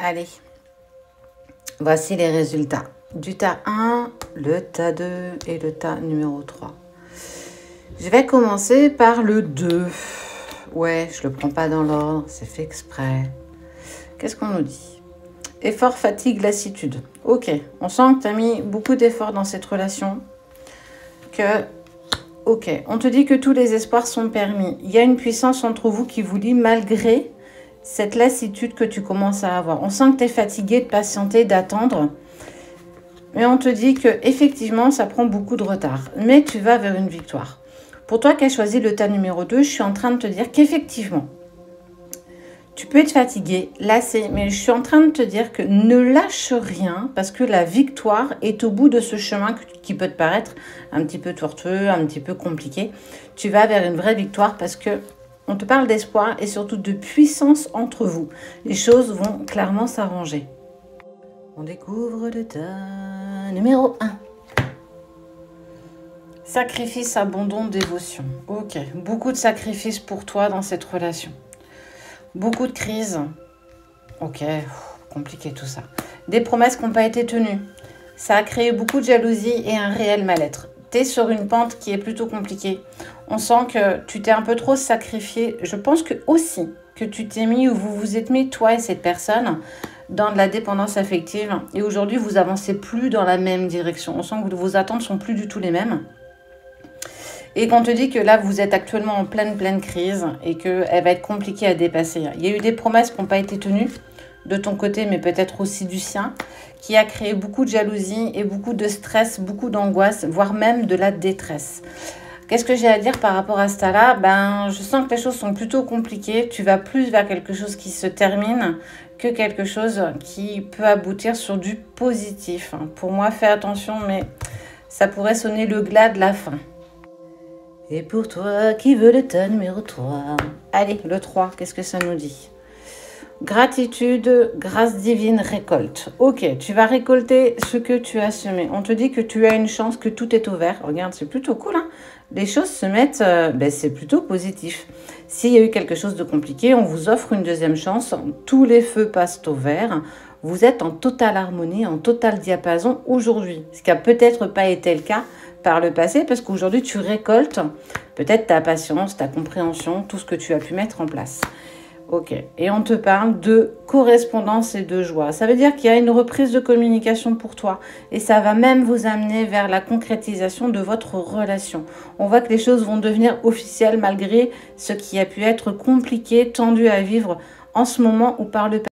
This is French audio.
Allez, voici les résultats du tas 1, le tas 2 et le tas numéro 3. Je vais commencer par le 2. Ouais, je le prends pas dans l'ordre, c'est fait exprès. Qu'est-ce qu'on nous dit? Effort, fatigue, lassitude. Ok, on sent que tu as mis beaucoup d'efforts dans cette relation. Ok, on te dit que tous les espoirs sont permis. Il y a une puissance entre vous qui vous lie malgré cette lassitude que tu commences à avoir. On sent que tu es fatigué de patienter, d'attendre. Mais on te dit que effectivement, ça prend beaucoup de retard. Mais tu vas vers une victoire. Pour toi qui as choisi le tas numéro 2, je suis en train de te dire qu'effectivement, tu peux être fatigué, lassé, mais je suis en train de te dire que ne lâche rien parce que la victoire est au bout de ce chemin qui peut te paraître un petit peu tortueux, un petit peu compliqué. Tu vas vers une vraie victoire parce que on te parle d'espoir et surtout de puissance entre vous. Les choses vont clairement s'arranger. On découvre le tas numéro 1. Sacrifice, abandon, dévotion. Ok, beaucoup de sacrifices pour toi dans cette relation. Beaucoup de crises. Ok, compliqué tout ça. Des promesses qui n'ont pas été tenues. Ça a créé beaucoup de jalousie et un réel mal-être. Tu es sur une pente qui est plutôt compliquée. On sent que tu t'es un peu trop sacrifié. Je pense que aussi que tu t'es mis ou vous vous êtes mis, toi et cette personne, dans de la dépendance affective. Et aujourd'hui, vous avancez plus dans la même direction. On sent que vos attentes sont plus du tout les mêmes. Et qu'on te dit que là, vous êtes actuellement en pleine crise et qu'elle va être compliquée à dépasser. Il y a eu des promesses qui n'ont pas été tenues de ton côté, mais peut-être aussi du sien, qui a créé beaucoup de jalousie et beaucoup de stress, beaucoup d'angoisse, voire même de la détresse. Qu'est-ce que j'ai à dire par rapport à ce tas-là? Je sens que les choses sont plutôt compliquées. Tu vas plus vers quelque chose qui se termine que quelque chose qui peut aboutir sur du positif. Pour moi, fais attention, mais ça pourrait sonner le glas de la fin. Et pour toi qui veux le tas numéro 3. Allez, le 3, qu'est-ce que ça nous dit? Gratitude, grâce divine, récolte. Ok, tu vas récolter ce que tu as semé. On te dit que tu as une chance, que tout est au vert. Regarde, c'est plutôt cool, hein? Les choses se mettent, c'est plutôt positif. S'il y a eu quelque chose de compliqué, on vous offre une deuxième chance. Tous les feux passent au vert. Vous êtes en totale harmonie, en total diapason aujourd'hui. Ce qui n'a peut-être pas été le cas par le passé, parce qu'aujourd'hui, tu récoltes peut-être ta patience, ta compréhension, tout ce que tu as pu mettre en place. Ok, et on te parle de correspondance et de joie. Ça veut dire qu'il y a une reprise de communication pour toi et ça va même vous amener vers la concrétisation de votre relation. On voit que les choses vont devenir officielles malgré ce qui a pu être compliqué, tendu à vivre en ce moment ou par le passé.